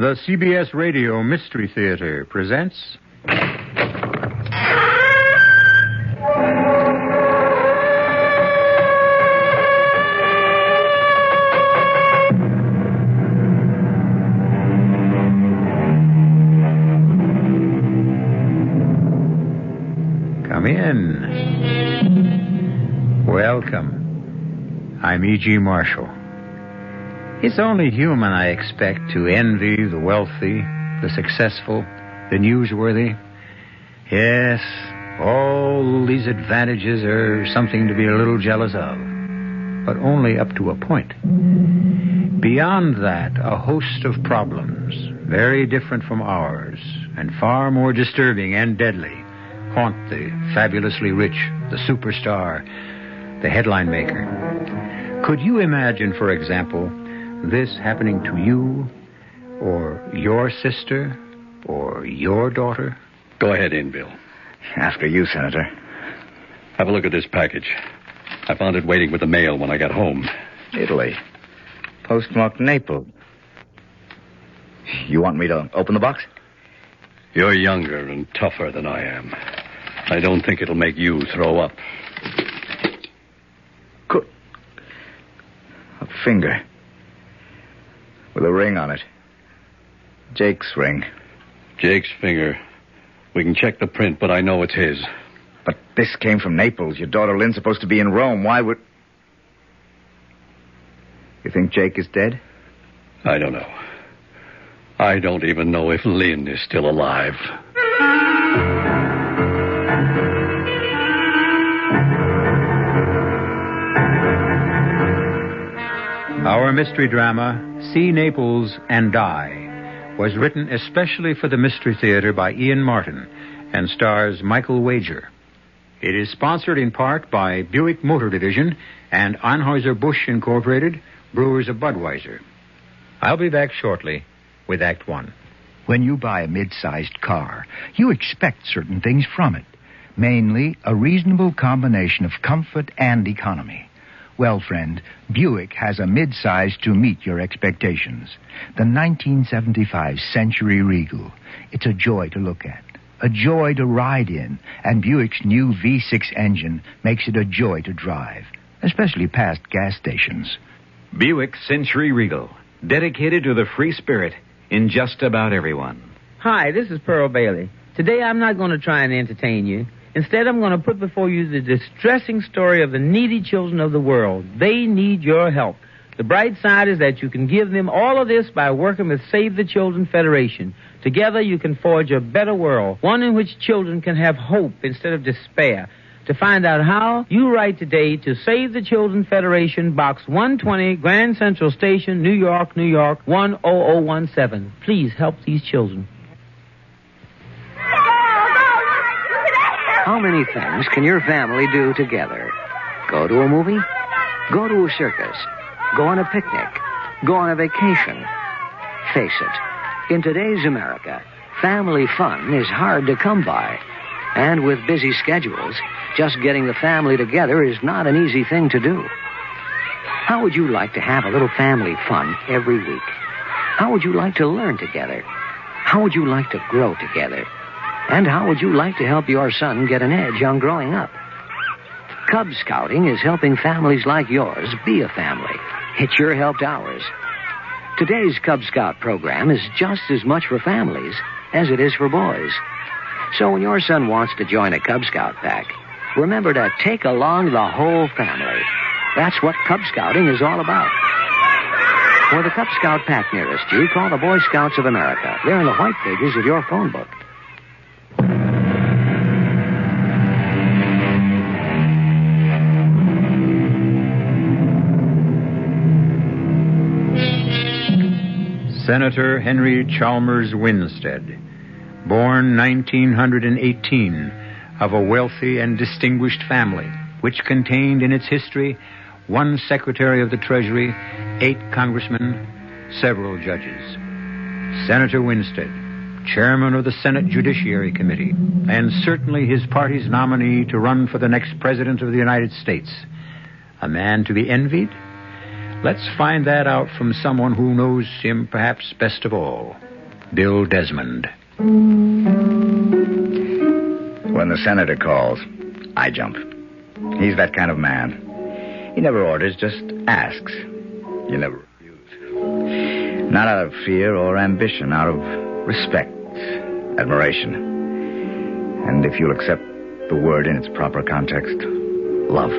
The CBS Radio Mystery Theater presents... Come in. Welcome. I'm E.G. Marshall. It's only human, I expect, to envy the wealthy, the successful, the newsworthy. Yes, all these advantages are something to be a little jealous of, but only up to a point. Beyond that, a host of problems, very different from ours, and far more disturbing and deadly, haunt the fabulously rich, the superstar, the headline maker. Could you imagine, for example, this happening to you, or your sister, or your daughter? Go ahead in, Bill. After you, Senator. Have a look at this package. I found it waiting with the mail when I got home. Italy. Postmarked Naples. You want me to open the box? You're younger and tougher than I am. I don't think it'll make you throw up. Good. A finger. With a ring on it. Jake's ring. Jake's finger. We can check the print, but I know it's his. But this came from Naples. Your daughter Lynn's supposed to be in Rome. Why would... You think Jake is dead? I don't know. I don't even know if Lynn is still alive. Our mystery drama, See Naples and Die, was written especially for the Mystery Theater by Ian Martin and stars Michael Wager. It is sponsored in part by Buick Motor Division and Anheuser-Busch Incorporated, Brewers of Budweiser. I'll be back shortly with Act One. When you buy a mid-sized car, you expect certain things from it, mainly a reasonable combination of comfort and economy. Well, friend, Buick has a mid-size to meet your expectations. The 1975 Century Regal. It's a joy to look at, a joy to ride in, and Buick's new V6 engine makes it a joy to drive, especially past gas stations. Buick Century Regal, dedicated to the free spirit in just about everyone. Hi, this is Pearl Bailey. Today I'm not going to try and entertain you. Instead, I'm going to put before you the distressing story of the needy children of the world. They need your help. The bright side is that you can give them all of this by working with Save the Children Federation. Together, you can forge a better world, one in which children can have hope instead of despair. To find out how, you write today to Save the Children Federation, Box 120, Grand Central Station, New York, New York, 10017. Please help these children. How many things can your family do together? Go to a movie? Go to a circus? Go on a picnic? Go on a vacation? Face it, in today's America, family fun is hard to come by. And with busy schedules, just getting the family together is not an easy thing to do. How would you like to have a little family fun every week? How would you like to learn together? How would you like to grow together? And how would you like to help your son get an edge on growing up? Cub Scouting is helping families like yours be a family. It sure helped ours. Today's Cub Scout program is just as much for families as it is for boys. So when your son wants to join a Cub Scout pack, remember to take along the whole family. That's what Cub Scouting is all about. For the Cub Scout pack nearest you, call the Boy Scouts of America. They're in the white pages of your phone book. Senator Henry Chalmers Winstead, born 1918, of a wealthy and distinguished family, which contained in its history 1 Secretary of the Treasury, 8 congressmen, several judges. Senator Winstead, chairman of the Senate Judiciary Committee, and certainly his party's nominee to run for the next president of the United States. A man to be envied? Let's find that out from someone who knows him perhaps best of all. Bill Desmond. When the senator calls, I jump. He's that kind of man. He never orders, just asks. You never refuse. Not out of fear or ambition, out of respect, admiration. And if you'll accept the word in its proper context, love.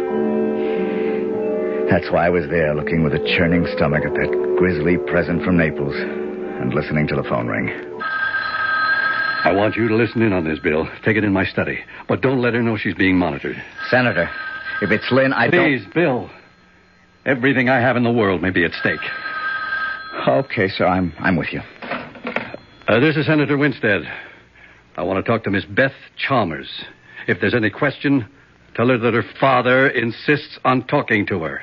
That's why I was there, looking with a churning stomach at that grisly present from Naples and listening to the phone ring. I want you to listen in on this, Bill. Take it in my study. But don't let her know she's being monitored. Senator, if it's Lynn, I don't... Please, Bill. Everything I have in the world may be at stake. Okay, sir, I'm with you. This is Senator Winstead. I want to talk to Miss Beth Chalmers. If there's any question, tell her that her father insists on talking to her.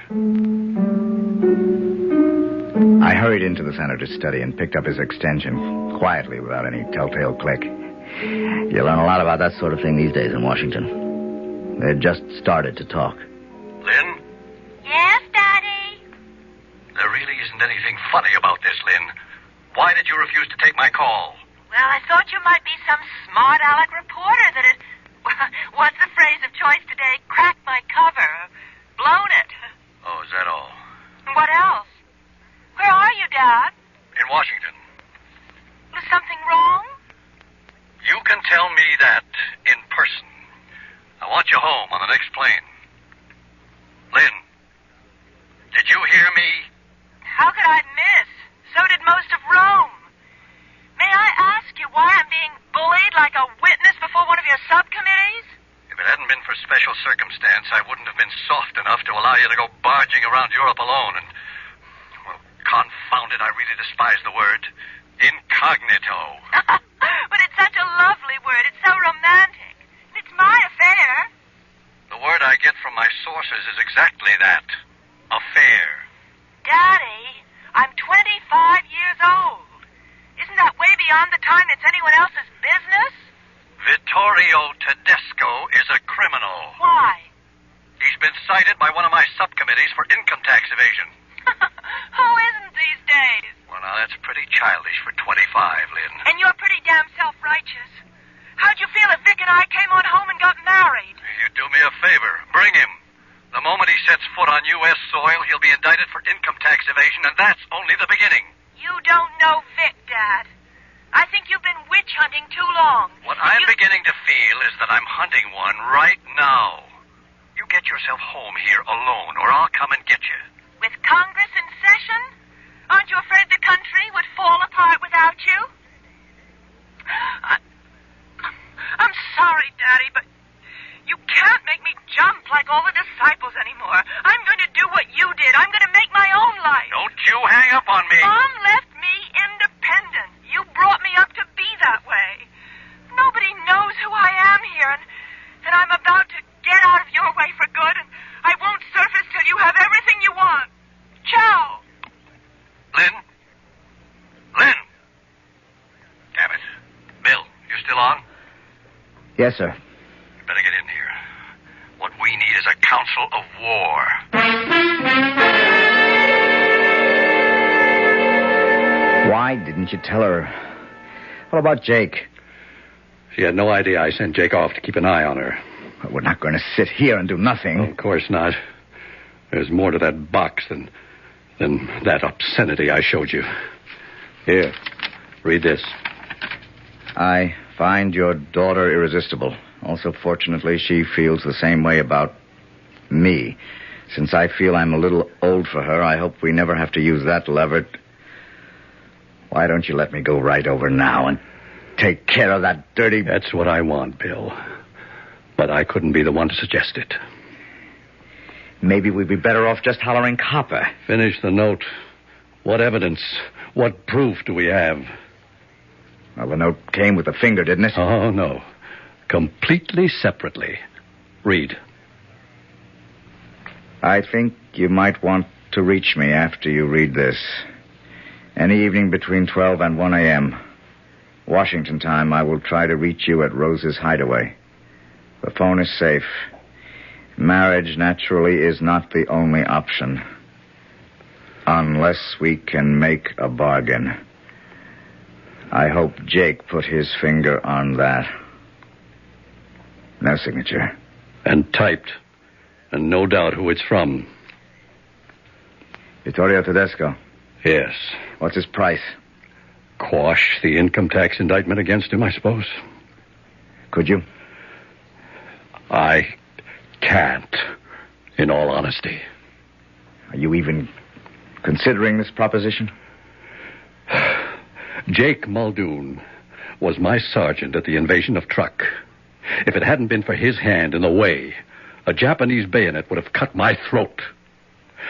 I hurried into the senator's study and picked up his extension, quietly, without any telltale click. You learn a lot about that sort of thing these days in Washington. They had just started to talk. Lynn? Yes, Daddy? There really isn't anything funny about this, Lynn. Why did you refuse to take my call? Well, I thought you might be some smart aleck reporter that had... What's the phrase of choice today? Cracked my cover. Blown it. Oh, is that all? What else? Where are you, Dad? In Washington. Was something wrong? You can tell me that in person. I want you home on the next plane. Lynn, did you hear me? How could I miss? So did most of Rome. May I ask you why I'm being bullied like a witness before one of your subcommittees? If it hadn't been for special circumstance, I wouldn't have been soft enough to allow you to go barging around Europe alone and... Well, confound it, I really despise the word. Incognito. But it's such a lovely word. It's so romantic. It's my affair. The word I get from my sources is exactly that. Affair. Daddy, I'm 25 years old. Isn't that way beyond the time it's anyone else's business? Vittorio Tedesco is a criminal. Why? He's been cited by one of my subcommittees for income tax evasion. Who isn't these days? Well, now, that's pretty childish for 25, Lynn. And you're pretty damn self-righteous. How'd you feel if Vic and I came on home and got married? You do me a favor. Bring him. The moment he sets foot on U.S. soil, he'll be indicted for income tax evasion, and that's only the beginning. You don't know Vic, Dad. I think you've been witch hunting too long. What I'm beginning to feel is that I'm hunting one right now. You get yourself home here alone, or I'll come and get you. With Congress in session? Aren't you afraid the country would fall apart without you? I'm sorry, Daddy, but you can't make me jump like all the disciples anymore. I'm going to do what you did. I'm going to make my own life. Don't you hang up on me. Mom left me independent. You brought me up to be that way. Nobody knows who I am here, and I'm about to get out of your way for good, and I won't surface till you have everything you want. Ciao. Lynn? Lynn? Damn it. Bill, you still on? Yes, sir. You better get in here. What we need is a council of war. Why didn't you tell her? What about Jake? She had no idea I sent Jake off to keep an eye on her. Well, we're not going to sit here and do nothing. Of course not. There's more to that box than that obscenity I showed you. Here, read this. I find your daughter irresistible. Also, fortunately, she feels the same way about me. Since I feel I'm a little old for her, I hope we never have to use that lever. Why don't you let me go right over now and take care of that dirty... That's what I want, Bill. But I couldn't be the one to suggest it. Maybe we'd be better off just hollering copper. Finish the note. What evidence, what proof do we have? Well, the note came with the finger, didn't it? Oh, no. Completely separately. Read. I think you might want to reach me after you read this. Any evening between 12 and 1 a.m. Washington time, I will try to reach you at Rose's hideaway. The phone is safe. Marriage, naturally, is not the only option. Unless we can make a bargain. I hope Jake put his finger on that. No signature. And typed. And no doubt who it's from. Vittorio Tedesco. Yes. What's his price? Quash the income tax indictment against him, I suppose. Could you? I can't, in all honesty. Are you even considering this proposition? Jake Muldoon was my sergeant at the invasion of Truk. If it hadn't been for his hand in the way, a Japanese bayonet would have cut my throat.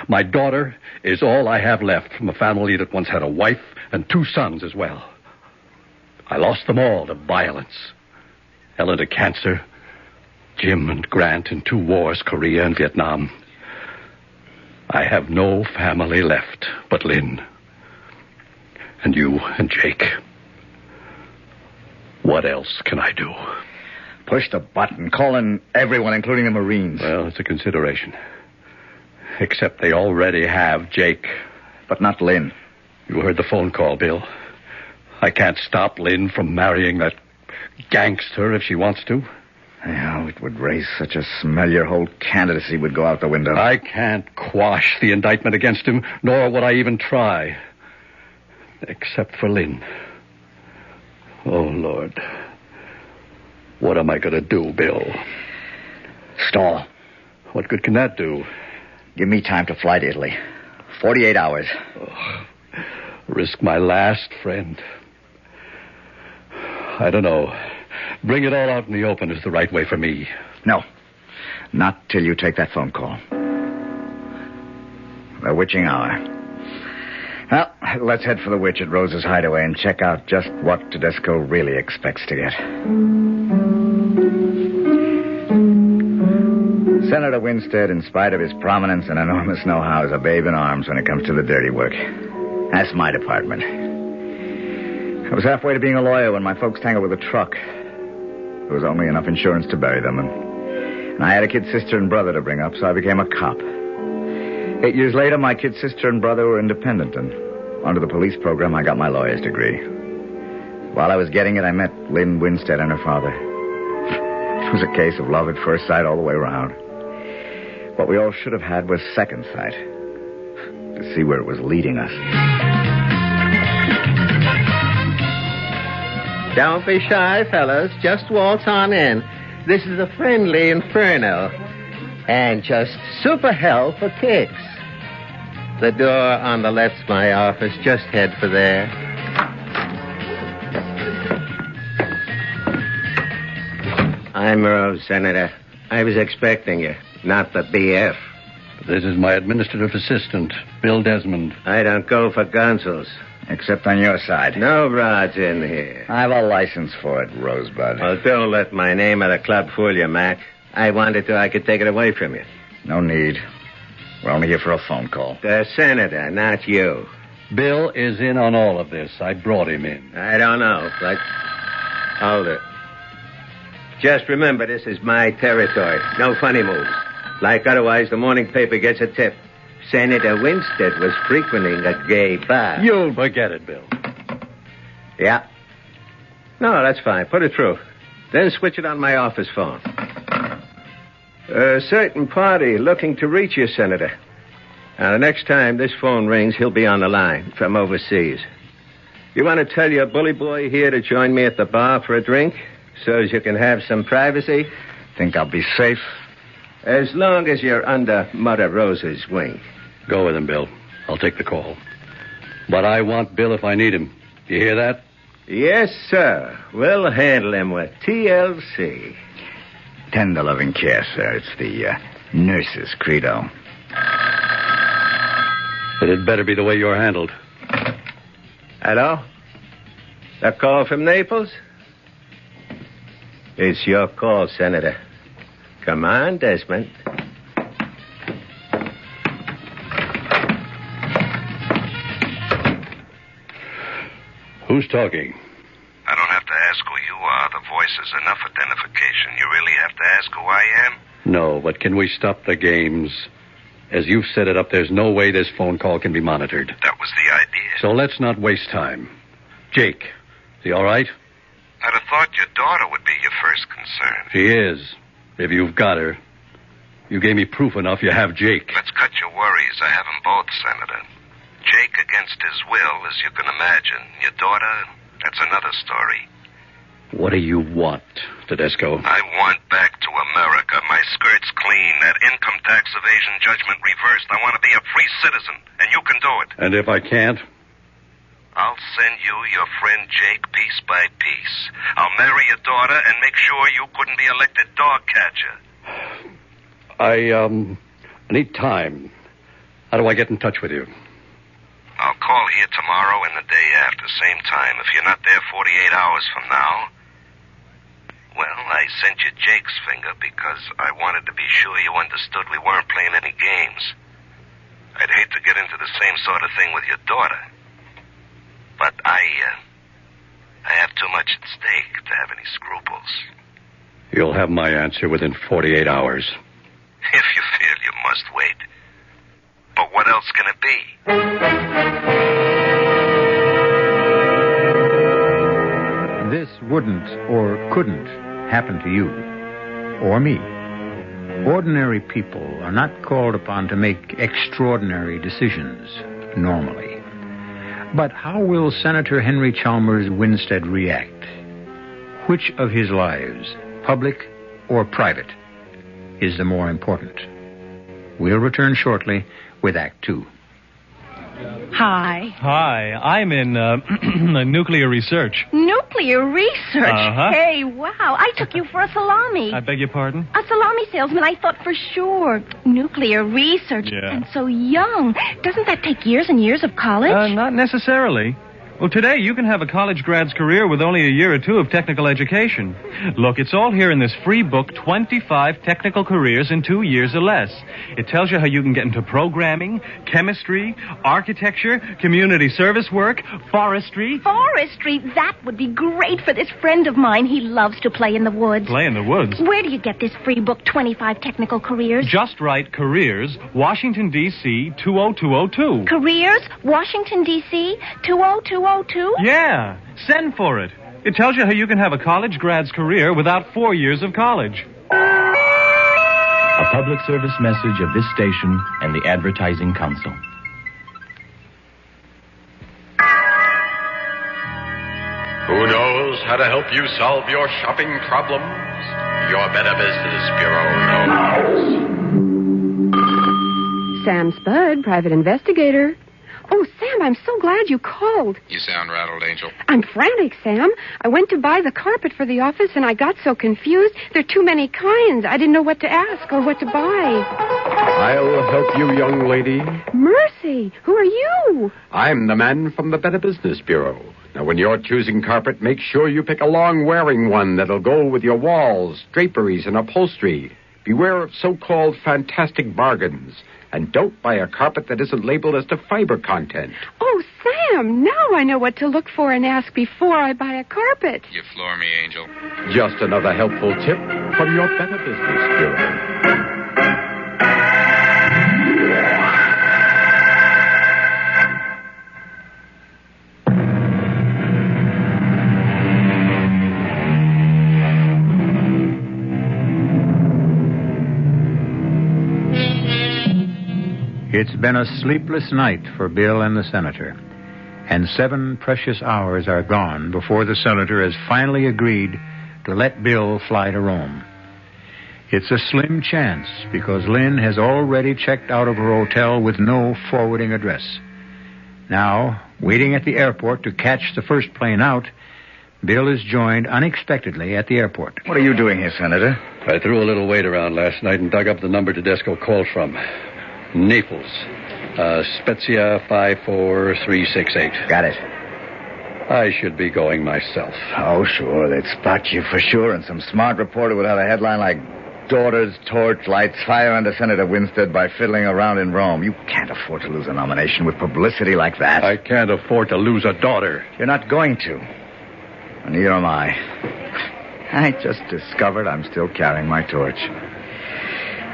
My daughter is all I have left from a family that once had a wife and 2 sons as well. I lost them all to violence. Ellen to cancer, Jim and Grant in 2 wars, Korea and Vietnam. I have no family left but Lynn. And you and Jake. What else can I do? Push the button. Call in everyone, including the Marines. Well, it's a consideration. Except they already have Jake. But not Lynn. You heard the phone call, Bill. I can't stop Lynn from marrying that gangster if she wants to. Oh, it would raise such a smell your whole candidacy would go out the window. I can't quash the indictment against him, nor would I even try. Except for Lynn. Oh, Lord. What am I going to do, Bill? Stall. What good can that do? Give me time to fly to Italy. 48 hours. Oh, risk my last friend. I don't know. Bring it all out in the open is the right way for me. No. Not till you take that phone call. The witching hour. Well, let's head for the witch at Rose's hideaway and check out just what Tedesco really expects to get. Senator Winstead, in spite of his prominence and enormous know-how, is a babe in arms when it comes to the dirty work. That's my department. I was halfway to being a lawyer when my folks tangled with a truck. There was only enough insurance to bury them, and I had a kid sister and brother to bring up, so I became a cop. 8 years later, my kid sister and brother were independent, and under the police program, I got my lawyer's degree. While I was getting it, I met Lynn Winstead and her father. It was a case of love at first sight all the way around. What we all should have had was second sight, to see where it was leading us. Don't be shy, fellas. Just waltz on in. This is a friendly inferno. And just super hell for kicks. The door on the left's my office. Just head for there. I'm Rose, Senator. I was expecting you, not the BF. This is my administrative assistant, Bill Desmond. I don't go for gunsels. Except on your side. No rods in here. I have a license for it, Rosebud. Well, don't let my name at the club fool you, Mac. I wanted to, I could take it away from you. No need. We're only here for a phone call. The Senator, not you. Bill is in on all of this. I brought him in. I don't know, but... Hold it. Just remember, this is my territory. No funny moves. Like otherwise, the morning paper gets a tip. Senator Winstead was frequenting a gay bar. You'll forget it, Bill. Yeah. No, that's fine. Put it through. Then switch it on my office phone. A certain party looking to reach you, Senator. Now, the next time this phone rings, he'll be on the line from overseas. You want to tell your bully boy here to join me at the bar for a drink so as you can have some privacy? Think I'll be safe? As long as you're under Mother Rose's wing. Go with him, Bill. I'll take the call. But I want Bill if I need him. You hear that? Yes, sir. We'll handle him with TLC. Tender loving care, sir. It's the nurse's credo. But it better be the way you're handled. Hello? A call from Naples? It's your call, Senator. Come on, Desmond. Who's talking? I don't have to ask who you are. The voice is enough identification. You really have to ask who I am? No, but can we stop the games? As you've set it up, there's no way this phone call can be monitored. That was the idea. So let's not waste time. Jake, he all right? I'd have thought your daughter would be your first concern. She is. If you've got her. You gave me proof enough you have Jake. Let's cut your worries. I have them both, Senator. Jake against his will, as you can imagine. Your daughter, that's another story. What do you want, Tedesco? I want back to America. My skirt's clean. That income tax evasion judgment reversed. I want to be a free citizen, and you can do it. And if I can't? I'll send you your friend Jake piece by piece. I'll marry your daughter and make sure you couldn't be elected dog catcher. I need time. How do I get in touch with you? I'll call here tomorrow and the day after, same time. If you're not there 48 hours from now, well, I sent you Jake's finger because I wanted to be sure you understood we weren't playing any games. I'd hate to get into the same sort of thing with your daughter. But I have too much at stake to have any scruples. You'll have my answer within 48 hours. If you feel you must wait. But what else can it be? This wouldn't or couldn't happen to you or me. Ordinary people are not called upon to make extraordinary decisions normally. But how will Senator Henry Chalmers Winstead react? Which of his lives, public or private, is the more important? We'll return shortly with Act Two. Hi. Hi, I'm in nuclear research. Nuclear research? Uh-huh. Hey, wow. I took you for a salami. I beg your pardon? A salami salesman, I thought for sure. Nuclear research. Yeah. And so young. Doesn't that take years and years of college? Not necessarily. Well, today you can have a college grad's career with only a year or two of technical education. Look, it's all here in this free book, 25 Technical Careers in 2 years or less. It tells you how you can get into programming, chemistry, architecture, community service work, forestry. Forestry? That would be great for this friend of mine. He loves to play in the woods. Play in the woods? Where do you get this free book, 25 Technical Careers? Just write Careers, Washington, D.C., 20202. Careers, Washington, D.C., 20202? Yeah, send for it. It tells you how you can have a college grad's career without 4 years of college. A public service message of this station and the Advertising Council. Who knows how to help you solve your shopping problems? Your Better Business Bureau knows. Sam Spud, private investigator. Oh, Sam, I'm so glad you called. You sound rattled, Angel. I'm frantic, Sam. I went to buy the carpet for the office, and I got so confused. There are too many kinds. I didn't know what to ask or what to buy. I'll help you, young lady. Mercy, who are you? I'm the man from the Better Business Bureau. Now, when you're choosing carpet, make sure you pick a long-wearing one that'll go with your walls, draperies, and upholstery. Beware of so-called fantastic bargains. And don't buy a carpet that isn't labeled as to fiber content. Oh, Sam, now I know what to look for and ask before I buy a carpet. You floor me, Angel. Just another helpful tip from your Better Business Bureau. It's been a sleepless night for Bill and the Senator, and 7 precious hours are gone before the Senator has finally agreed to let Bill fly to Rome. It's a slim chance because Lynn has already checked out of her hotel with no forwarding address. Now, waiting at the airport to catch the first plane out, Bill is joined unexpectedly at the airport. What are you doing here, Senator? I threw a little weight around last night and dug up the number Tedesco called from. Naples. Spezia 54368. Got it. I should be going myself. Oh, sure. They'd spot you for sure, and some smart reporter would have a headline like, Daughters Torch Lights Fire under Senator Winstead by Fiddling Around in Rome. You can't afford to lose a nomination with publicity like that. I can't afford to lose a daughter. You're not going to. And neither am I. I just discovered I'm still carrying my torch.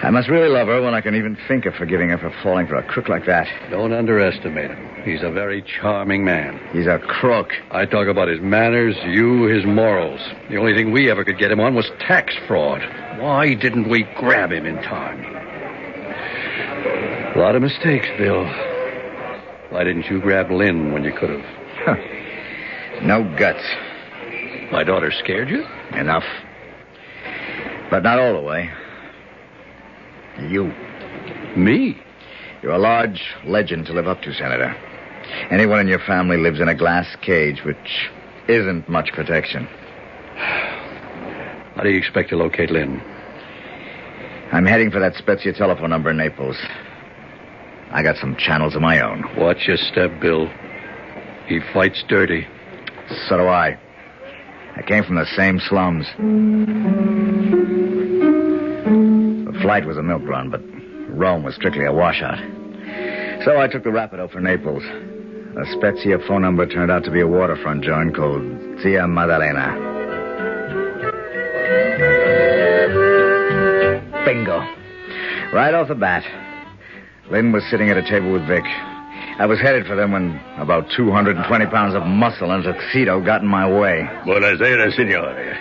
I must really love her when I can even think of forgiving her for falling for a crook like that. Don't underestimate him. He's a very charming man. He's a crook. I talk about his manners, you his morals. The only thing we ever could get him on was tax fraud. Why didn't we grab him in time? A lot of mistakes, Bill. Why didn't you grab Lynn when you could have? No guts. My daughter scared you? Enough. But not all the way. You. Me? You're a large legend to live up to, Senator. Anyone in your family lives in a glass cage, which isn't much protection. How do you expect to locate Lynn? I'm heading for that Spezia telephone number in Naples. I got some channels of my own. Watch your step, Bill. He fights dirty. So do I. I came from the same slums. The flight was a milk run, but Rome was strictly a washout. So I took the Rapido for Naples. The Spezia phone number turned out to be a waterfront joint called Zia Maddalena. Bingo. Right off the bat, Lynn was sitting at a table with Vic. I was headed for them when about 220 pounds of muscle and a tuxedo got in my way. Buonasera, signore.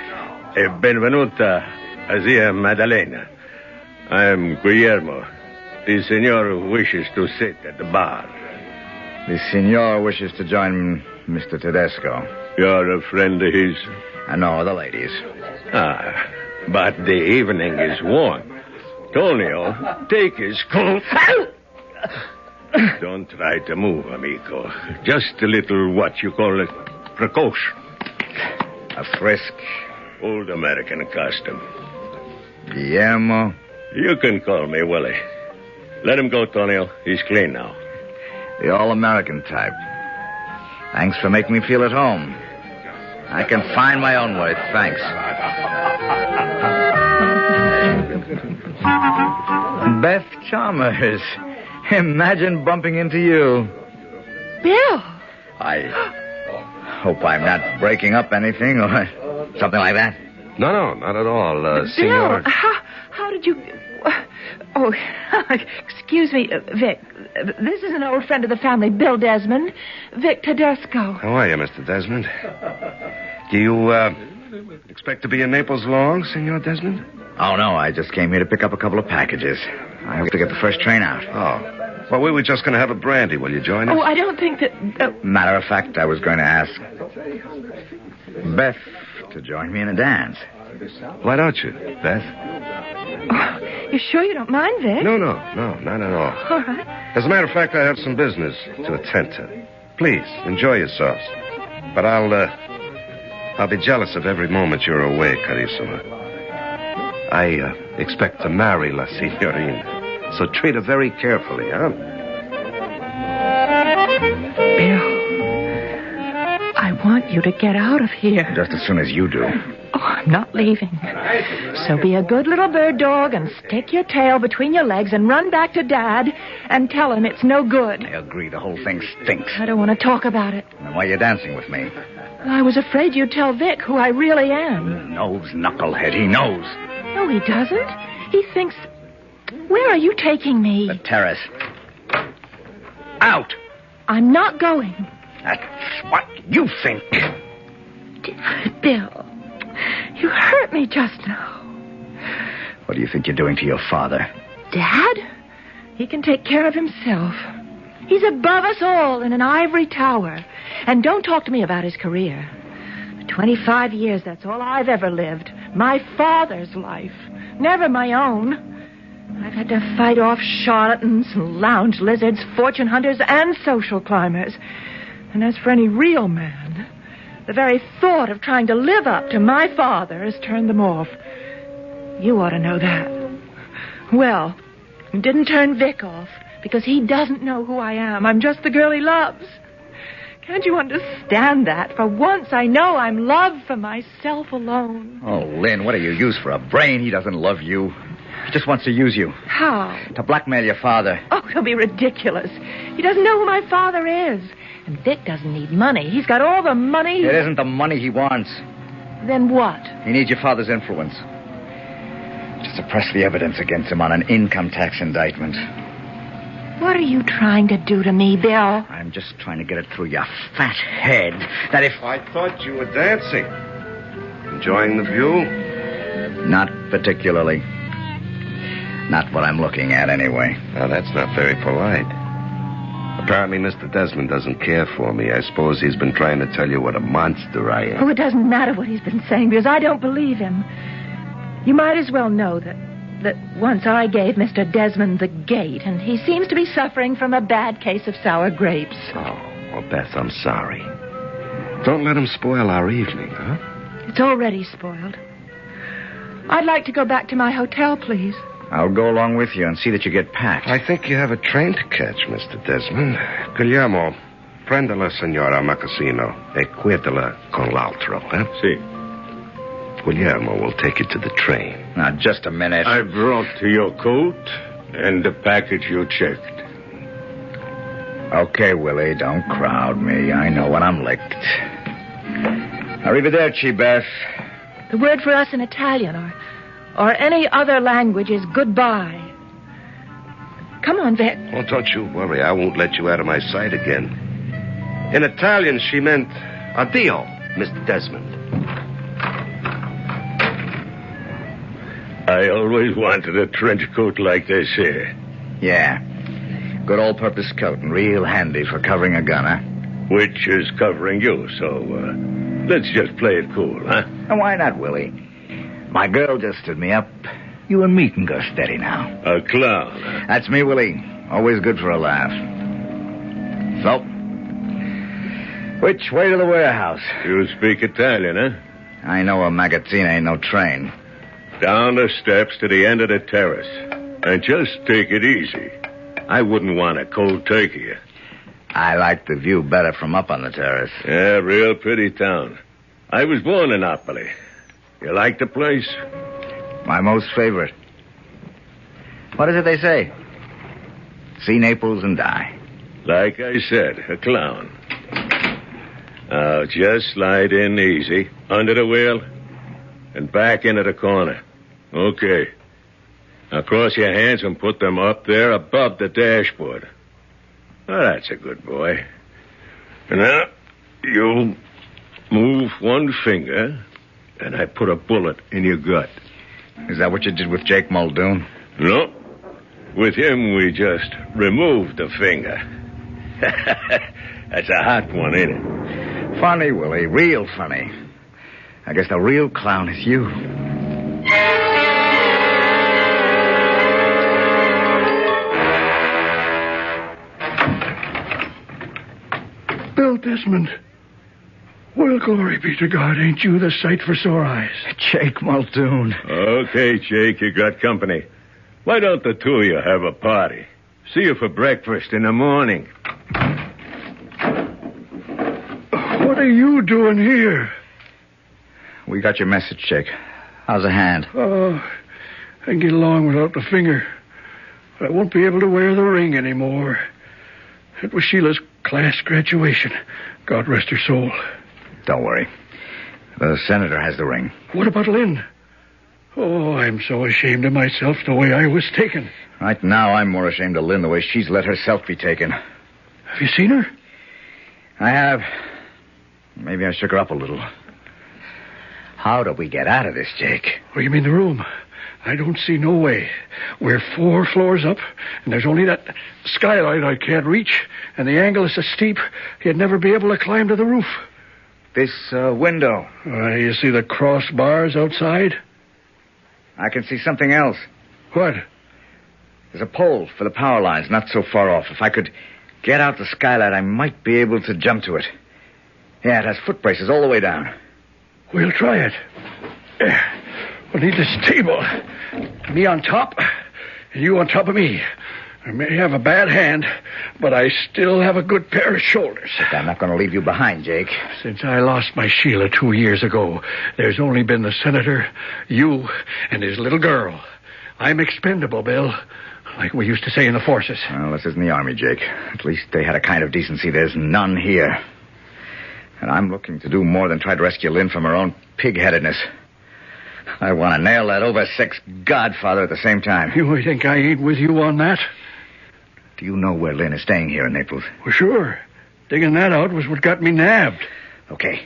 E benvenuta a Zia Maddalena. I'm Guillermo. The signor wishes to sit at the bar. The signor wishes to join Mr. Tedesco. You're a friend of his? No, the ladies. Ah, but the evening is warm. Tonio, take his coat. Don't try to move, amico. Just a little, what you call it, precaution. A frisk. Old American custom. Guillermo. You can call me Willie. Let him go, Tonio. He's clean now. The all-American type. Thanks for making me feel at home. I can find my own way, thanks. Beth Chalmers. Imagine bumping into you. Bill. I hope I'm not breaking up anything or something like that. No, not at all, Senor. Bill, how did you... Oh, excuse me, Vic. This is an old friend of the family, Bill Desmond. Vic Tedesco. How are you, Mr. Desmond? Do you, expect to be in Naples long, Senor Desmond? Oh, no, I just came here to pick up a couple of packages. I have to get the first train out. Oh. Well, we were just going to have a brandy. Will you join us? Oh, I don't think that... Matter of fact, I was going to ask Beth to join me in a dance. Why don't you, Beth? Oh, you sure you don't mind, Vic? No, not at all. All right. As a matter of fact, I have some business to attend to. Please, enjoy yourselves. But I'll be jealous of every moment you're away, Carissima. I expect to marry La Signorina, so treat her very carefully, huh? Bill, I want you to get out of here. Just as soon as you do. Oh, I'm not leaving. So be a good little bird dog and stick your tail between your legs and run back to Dad and tell him it's no good. I agree. The whole thing stinks. I don't want to talk about it. Then why are you dancing with me? I was afraid you'd tell Vic who I really am. He knows, knucklehead. He knows. No, he doesn't. He thinks... Where are you taking me? The terrace. Out! I'm not going. That's what you think. Bill, you hurt me just now. What do you think you're doing to your father? Dad? He can take care of himself. He's above us all in an ivory tower. And don't talk to me about his career. For 25 years, that's all I've ever lived. My father's life. Never my own. I've had to fight off charlatans, lounge lizards, fortune hunters, and social climbers. And as for any real man, the very thought of trying to live up to my father has turned them off. You ought to know that. Well, it didn't turn Vic off because he doesn't know who I am. I'm just the girl he loves. Can't you understand that? For once, I know I'm loved for myself alone. Oh, Lynn, what do you use for a brain? He doesn't love you. He just wants to use you. How? To blackmail your father. Oh, he'll be ridiculous. He doesn't know who my father is. And Vic doesn't need money. He's got all the money. It isn't the money he wants. Then what? He needs your father's influence. Just suppress the evidence against him on an income tax indictment. What are you trying to do to me, Bill? I'm just trying to get it through your fat head that if... I thought you were dancing. Enjoying the view? Not particularly. Not what I'm looking at, anyway. Now, that's not very polite. Apparently, Mr. Desmond doesn't care for me. I suppose he's been trying to tell you what a monster I am. Oh, it doesn't matter what he's been saying, because I don't believe him. You might as well know that once I gave Mr. Desmond the gate, and he seems to be suffering from a bad case of sour grapes. Oh, well, Beth, I'm sorry. Don't let him spoil our evening, huh? It's already spoiled. I'd like to go back to my hotel, please. I'll go along with you and see that you get packed. I think you have a train to catch, Mr. Desmond. Guillermo, prenda la señora Macassino e cuétala con l'altro, huh? Si. Guillermo will take you to the train. Now, just a minute. I brought to your coat and the package you checked. Okay, Willie, don't crowd me. I know when I'm licked. Arrivederci, Beth. The word for us in Italian or any other language is goodbye. Come on, Vic. Oh, don't you worry. I won't let you out of my sight again. In Italian, she meant addio, Mr. Desmond. I always wanted a trench coat like this here. Yeah. Good all-purpose coat and real handy for covering a gun, huh? Which is covering you, so let's just play it cool, huh? And why not, Willie? My girl just stood me up. You and me can go steady now. A clown, huh? That's me, Willie. Always good for a laugh. So, which way to the warehouse? You speak Italian, huh? I know a magazzina ain't no train. Down the steps to the end of the terrace. And just take it easy. I wouldn't want a cold turkey. I like the view better from up on the terrace. Yeah, real pretty town. I was born in Napoli. You like the place? My most favorite. What is it they say? See Naples and die. Like I said, a clown. Now, just slide in easy, under the wheel, and back into the corner. Okay. Now cross your hands and put them up there above the dashboard. Well, that's a good boy. And now, you move one finger, and I put a bullet in your gut. Is that what you did with Jake Muldoon? No. With him, we just removed the finger. That's a hot one, ain't it? Funny, Willie. Real funny. I guess the real clown is you. Bill Desmond. Well, glory be to God. Ain't you the sight for sore eyes? Jake Muldoon. Okay, Jake, you got company. Why don't the two of you have a party? See you for breakfast in the morning. What are you doing here? We got your message, Jake. How's the hand? Oh, I can get along without the finger. But I won't be able to wear the ring anymore. It was Sheila's class graduation. God rest her soul. Don't worry. The senator has the ring. What about Lynn? Oh, I'm so ashamed of myself the way I was taken. Right now, I'm more ashamed of Lynn the way she's let herself be taken. Have you seen her? I have. Maybe I shook her up a little. How do we get out of this, Jake? Oh, you mean the room? I don't see no way. We're 4 floors up, and there's only that skylight I can't reach, and the angle is so steep, you'd never be able to climb to the roof. This window. You see the crossbars outside? I can see something else. What? There's a pole for the power lines not so far off. If I could get out the skylight, I might be able to jump to it. Yeah, it has foot braces all the way down. We'll try it. We'll need this table. Me on top, and you on top of me. I may have a bad hand, but I still have a good pair of shoulders. But I'm not going to leave you behind, Jake. Since I lost my Sheila 2 years ago, there's only been the senator, you, and his little girl. I'm expendable, Bill, like we used to say in the forces. Well, this isn't the Army, Jake. At least they had a kind of decency there's none here. And I'm looking to do more than try to rescue Lynn from her own pig-headedness. I want to nail that over-six godfather at the same time. You think I ain't with you on that? Do you know where Lynn is staying here in Naples? Well, sure. Digging that out was what got me nabbed. Okay.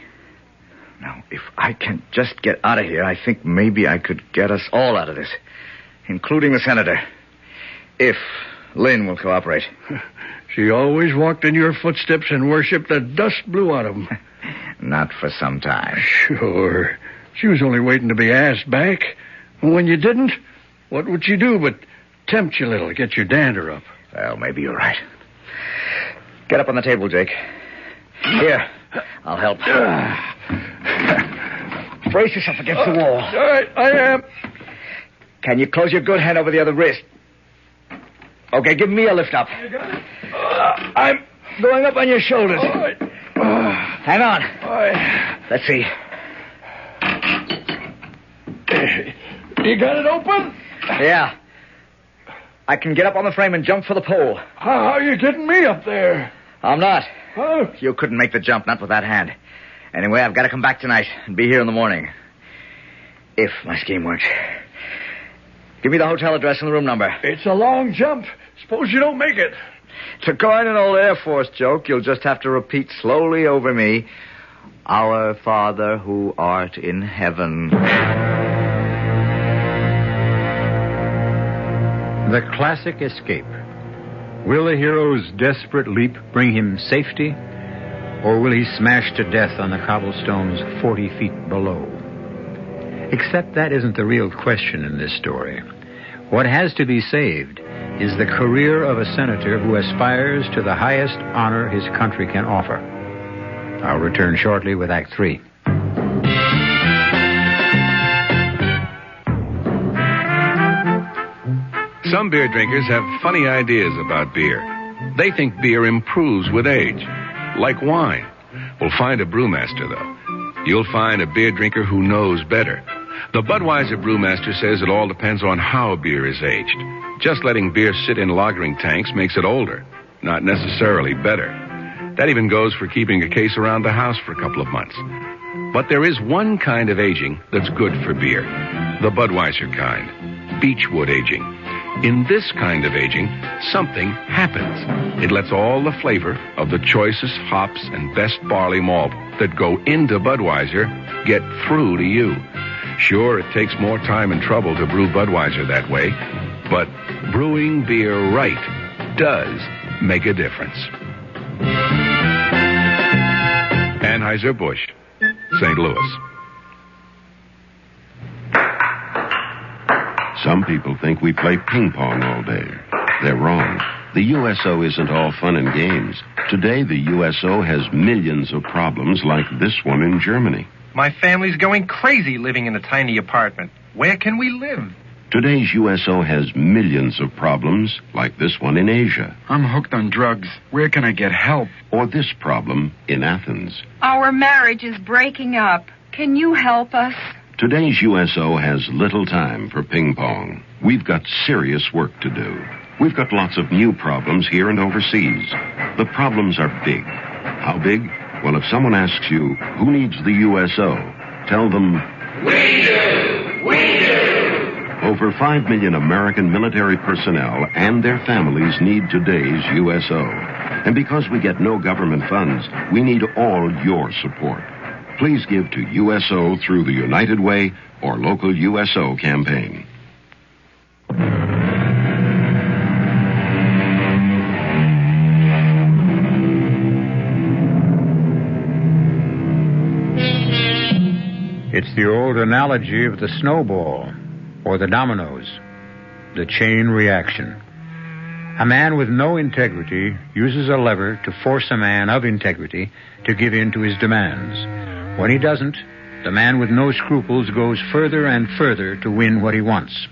Now, if I can just get out of here, I think maybe I could get us all out of this, including the senator, if Lynn will cooperate. She always walked in your footsteps and worshipped the dust blew out of them. Not for some time. Sure. She was only waiting to be asked back. And when you didn't, what would she do but tempt you a little, get your dander up? Well, maybe you're right. Get up on the table, Jake. Here, I'll help. Brace yourself against the wall. All right, I am. Can you close your good hand over the other wrist? Okay, give me a lift up. You got it. I'm going up on your shoulders. All right. Hang on. All right. Let's see. You got it open? Yeah. I can get up on the frame and jump for the pole. How are you getting me up there? I'm not. Huh? You couldn't make the jump, not with that hand. Anyway, I've got to come back tonight and be here in the morning. If my scheme works. Give me the hotel address and the room number. It's a long jump. Suppose you don't make it. To coin an old Air Force joke, you'll just have to repeat slowly over me, Our Father who art in heaven. The classic escape. Will the hero's desperate leap bring him safety, or will he smash to death on the cobblestones 40 feet below? Except that isn't the real question in this story. What has to be saved is the career of a senator who aspires to the highest honor his country can offer. I'll return shortly with Act 3. Some beer drinkers have funny ideas about beer. They think beer improves with age, like wine. Well, find a brewmaster, though. You'll find a beer drinker who knows better. The Budweiser brewmaster says it all depends on how beer is aged. Just letting beer sit in lagering tanks makes it older, not necessarily better. That even goes for keeping a case around the house for a couple of months. But there is one kind of aging that's good for beer, the Budweiser kind, beechwood aging. In this kind of aging, something happens. It lets all the flavor of the choicest hops and best barley malt that go into Budweiser get through to you. Sure, it takes more time and trouble to brew Budweiser that way, but brewing beer right does make a difference. Anheuser-Busch, St. Louis. Some people think we play ping pong all day. They're wrong. The USO isn't all fun and games. Today, the USO has millions of problems like this one in Germany. My family's going crazy living in a tiny apartment. Where can we live? Today's USO has millions of problems like this one in Asia. I'm hooked on drugs. Where can I get help? Or this problem in Athens. Our marriage is breaking up. Can you help us? Today's USO has little time for ping pong. We've got serious work to do. We've got lots of new problems here and overseas. The problems are big. How big? Well, if someone asks you, who needs the USO? Tell them, we do! We do! Over 5 million American military personnel and their families need today's USO. And because we get no government funds, we need all your support. Please give to USO through the United Way or local USO campaign. It's the old analogy of the snowball or the dominoes, the chain reaction. A man with no integrity uses a lever to force a man of integrity to give in to his demands. When he doesn't, the man with no scruples goes further and further to win what he wants.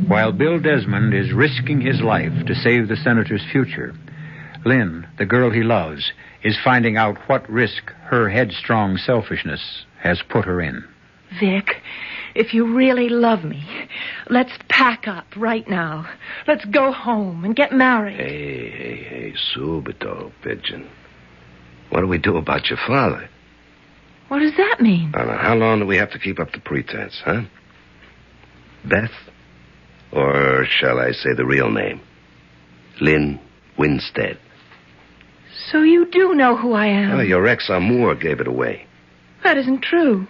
While Bill Desmond is risking his life to save the senator's future, Lynn, the girl he loves, is finding out what risk her headstrong selfishness has put her in. Vic, if you really love me, let's pack up right now. Let's go home and get married. Hey, subito, pigeon. What do we do about your father? What does that mean? Now, how long do we have to keep up the pretense, huh? Beth? Or shall I say the real name? Lynn Winstead. So you do know who I am? Oh, your ex-amour gave it away. That isn't true.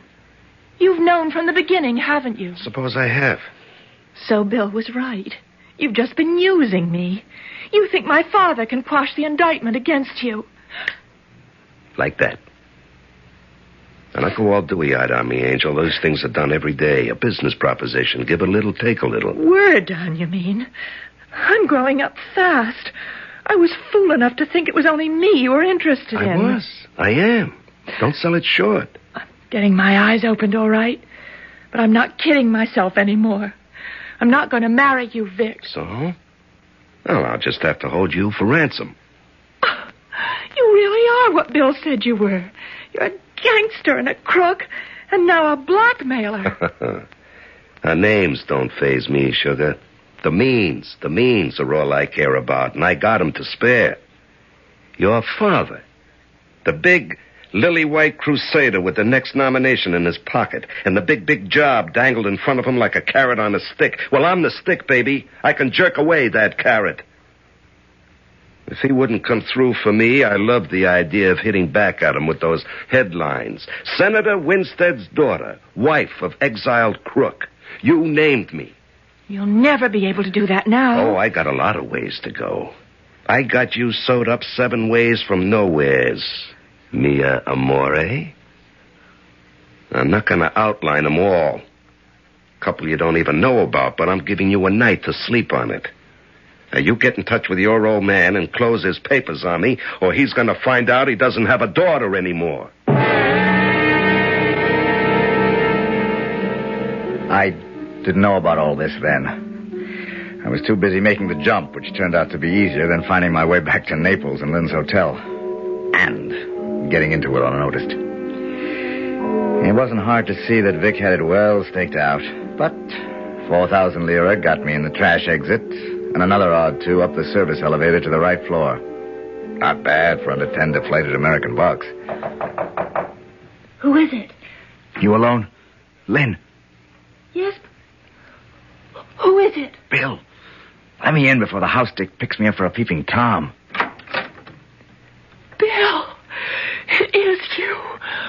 You've known from the beginning, haven't you? Suppose I have. So Bill was right. You've just been using me. You think my father can quash the indictment against you. Like that. And I go all dewy-eyed on me, Angel. Those things are done every day. A business proposition. Give a little, take a little. We're done, you mean? I'm growing up fast. I was fool enough to think it was only me you were interested in. I am. Don't sell it short. I'm getting my eyes opened, all right. But I'm not kidding myself anymore. I'm not going to marry you, Vic. So? Well, I'll just have to hold you for ransom. You really are what Bill said you were. You're a gangster and a crook, and now a blackmailer. Names don't faze me, sugar. The means are all I care about, and I got 'em to spare. Your father, the big lily-white crusader with the next nomination in his pocket, and the big job dangled in front of him like a carrot on a stick. Well, I'm the stick, baby. I can jerk away that carrot. If he wouldn't come through for me, I loved the idea of hitting back at him with those headlines. Senator Winstead's daughter, wife of exiled crook. You named me. You'll never be able to do that now. Oh, I got a lot of ways to go. I got you sewed up 7 ways from nowheres. Mia Amore. I'm not going to outline them all. A couple you don't even know about, but I'm giving you a night to sleep on it. Now, you get in touch with your old man and close his papers on me, or he's going to find out he doesn't have a daughter anymore. I didn't know about all this then. I was too busy making the jump, which turned out to be easier than finding my way back to Naples and Lynn's hotel. And getting into it unnoticed. It wasn't hard to see that Vic had it well staked out. But 4,000 lira got me in the trash exit, and another odd 2 up the service elevator to the right floor. Not bad for under 10 deflated American bucks. Who is it? You alone? Lynn. Yes. Who is it? Bill. Let me in before the house dick picks me up for a peeping Tom. Bill. It is you.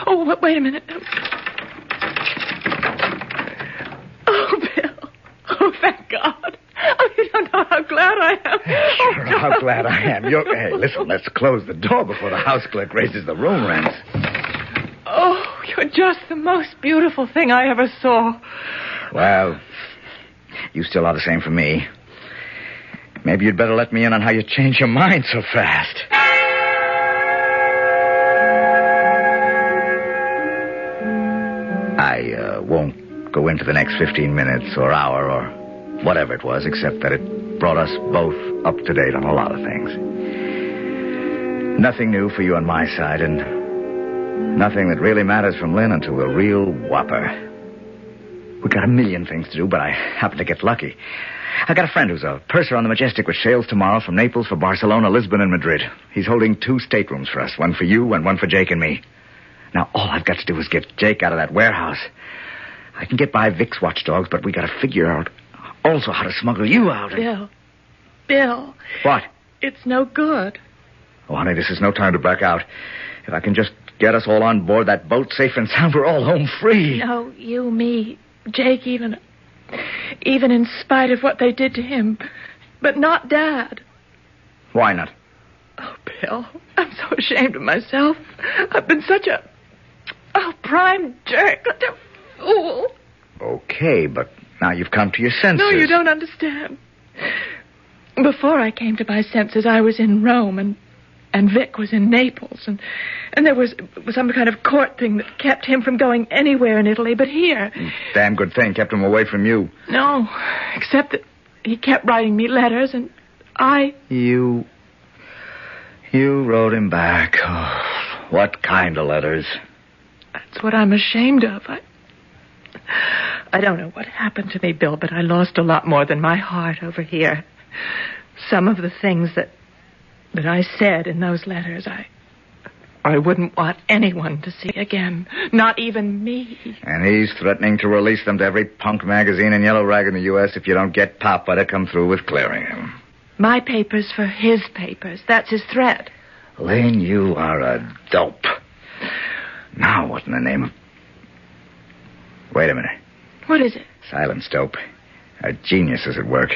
Oh, wait a minute. Oh, Bill. Oh, thank God. Oh, you don't know how glad I am. Sure, how glad I am. Hey, listen, let's close the door before the house clerk raises the room rents. Oh, you're just the most beautiful thing I ever saw. Well, you still are the same for me. Maybe you'd better let me in on how you changed your mind so fast. I won't go into the next 15 minutes or hour or whatever it was, except that it brought us both up to date on a lot of things. Nothing new for you on my side, and nothing that really matters from Lynn until a real whopper. We got a million things to do, but I happen to get lucky. I got a friend who's a purser on the Majestic, which sails tomorrow from Naples for Barcelona, Lisbon, and Madrid. He's holding 2 staterooms for us, one for you and one for Jake and me. Now, all I've got to do is get Jake out of that warehouse. I can get by Vic's watchdogs, but we got to figure out also how to smuggle you out. Bill. What? It's no good. Oh, honey, this is no time to back out. If I can just get us all on board that boat safe and sound, we're all home free. No, you, me, Jake, even in spite of what they did to him. But not Dad. Why not? Oh, Bill, I'm so ashamed of myself. I've been such a prime jerk, such a fool. Okay, but now you've come to your senses. No, you don't understand. Before I came to my senses, I was in Rome, and Vic was in Naples, and there was some kind of court thing that kept him from going anywhere in Italy but here. Damn good thing kept him away from you. No, except that he kept writing me letters, and I... You wrote him back. Oh, what kind of letters? That's what I'm ashamed of. I don't know what happened to me, Bill, but I lost a lot more than my heart over here. Some of the things that I said in those letters, I wouldn't want anyone to see again. Not even me. And he's threatening to release them to every punk magazine and yellow rag in the U.S. if you don't get Papa to come through with clearing him. My papers for his papers. That's his threat. Lane, you are a dope. Now what in the name of... Wait a minute. What is it? Silence, dope. A genius is at work.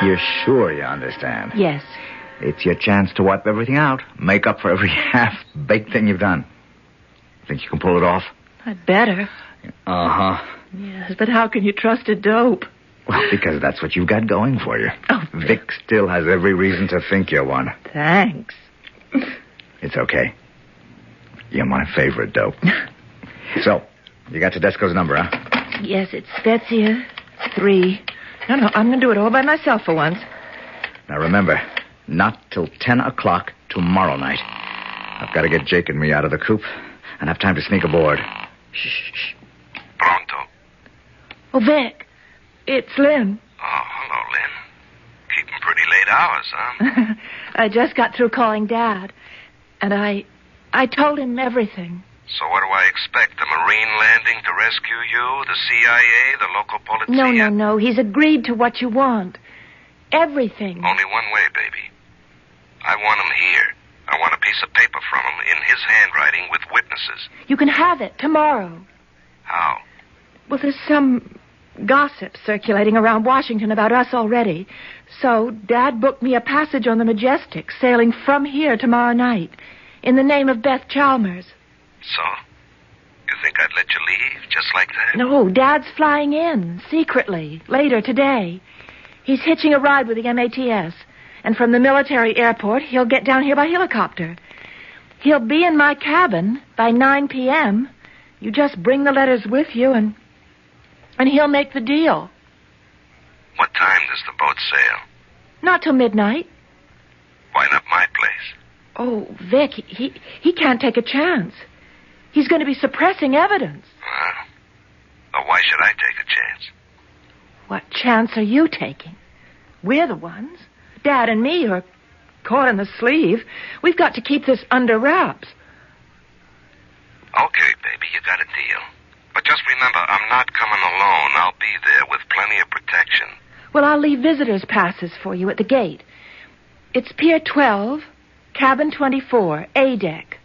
You're sure you understand? Yes. It's your chance to wipe everything out. Make up for every half-baked thing you've done. Think you can pull it off? I'd better. Uh-huh. Yes, but how can you trust a dope? Well, because that's what you've got going for you. Oh. Vic still has every reason to think you're one. Thanks. It's okay. You're my favorite dope. So, you got Tedesco's number, huh? Yes, it's Spezia 3. No, I'm going to do it all by myself for once. Now remember, not till 10 o'clock tomorrow night. I've got to get Jake and me out of the coop and have time to sneak aboard. Shh. Pronto. Oh, Vic, it's Lynn. Oh, hello, Lynn. Keeping pretty late hours, huh? I just got through calling Dad, and I told him everything. So what do I expect? The Marine landing to rescue you? The CIA? The local police? No. He's agreed to what you want. Everything. Only one way, baby. I want him here. I want a piece of paper from him in his handwriting with witnesses. You can have it tomorrow. How? Well, there's some gossip circulating around Washington about us already. So Dad booked me a passage on the Majestic, sailing from here tomorrow night, in the name of Beth Chalmers. So? You think I'd let you leave just like that? No, Dad's flying in, secretly, later today. He's hitching a ride with the MATS. And from the military airport, he'll get down here by helicopter. He'll be in my cabin by 9 p.m. You just bring the letters with you, and he'll make the deal. What time does the boat sail? Not till midnight. Why not my place? Oh, Vic, he can't take a chance. He's going to be suppressing evidence. Well, why should I take a chance? What chance are you taking? We're the ones. Dad and me are caught in the sleeve. We've got to keep this under wraps. Okay, baby, you got a deal. But just remember, I'm not coming alone. I'll be there with plenty of protection. Well, I'll leave visitors' passes for you at the gate. It's Pier 12, Cabin 24, A deck.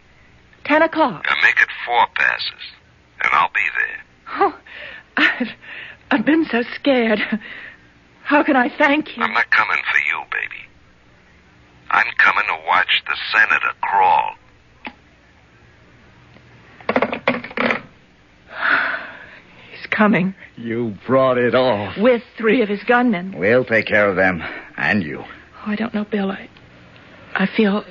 10 o'clock. Now make it 4 passes, and I'll be there. Oh, I've been so scared. How can I thank you? I'm not coming for you, baby. I'm coming to watch the senator crawl. He's coming. You brought it off. With 3 of his gunmen. We'll take care of them, and you. Oh, I don't know, Bill. I feel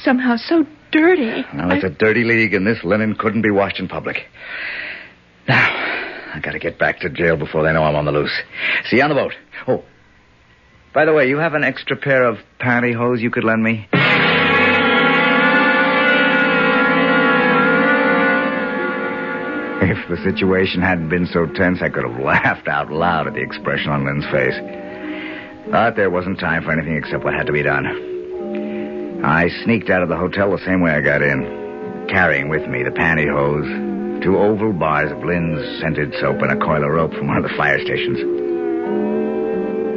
somehow so dirty. Well, it's a dirty league, and this linen couldn't be washed in public. Now, I gotta get back to jail before they know I'm on the loose. See you on the boat. Oh, by the way, you have an extra pair of pantyhose you could lend me? If the situation hadn't been so tense, I could have laughed out loud at the expression on Lynn's face. But there wasn't time for anything except what had to be done. I sneaked out of the hotel the same way I got in, carrying with me the pantyhose, 2 oval bars of Lynn's scented soap, and a coil of rope from one of the fire stations.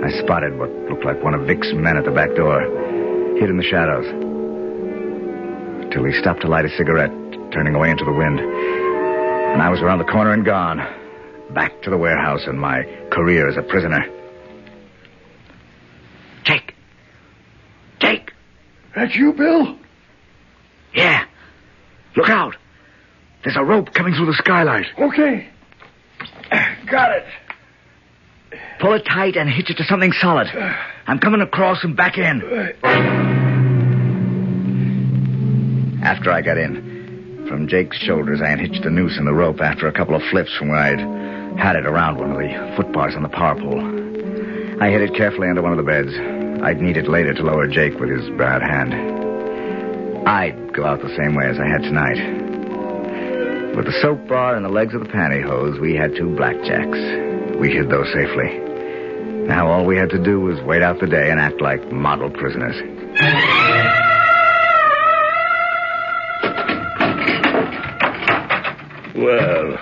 I spotted what looked like one of Vic's men at the back door, hid in the shadows, till he stopped to light a cigarette, turning away into the wind. And I was around the corner and gone, back to the warehouse and my career as a prisoner. Jake! Jake! That's you, Bill? Yeah. Look out. There's a rope coming through the skylight. Okay. Got it. Pull it tight and hitch it to something solid. I'm coming across and back in. After I got in, from Jake's shoulders, I unhitched the noose and the rope after a couple of flips from where I'd had it around one of the foot bars on the power pole. I hid it carefully under one of the beds. I'd need it later to lower Jake with his bad hand. I'd go out the same way as I had tonight. With the soap bar and the legs of the pantyhose, we had 2 blackjacks. We hid those safely. Now all we had to do was wait out the day and act like model prisoners. Well,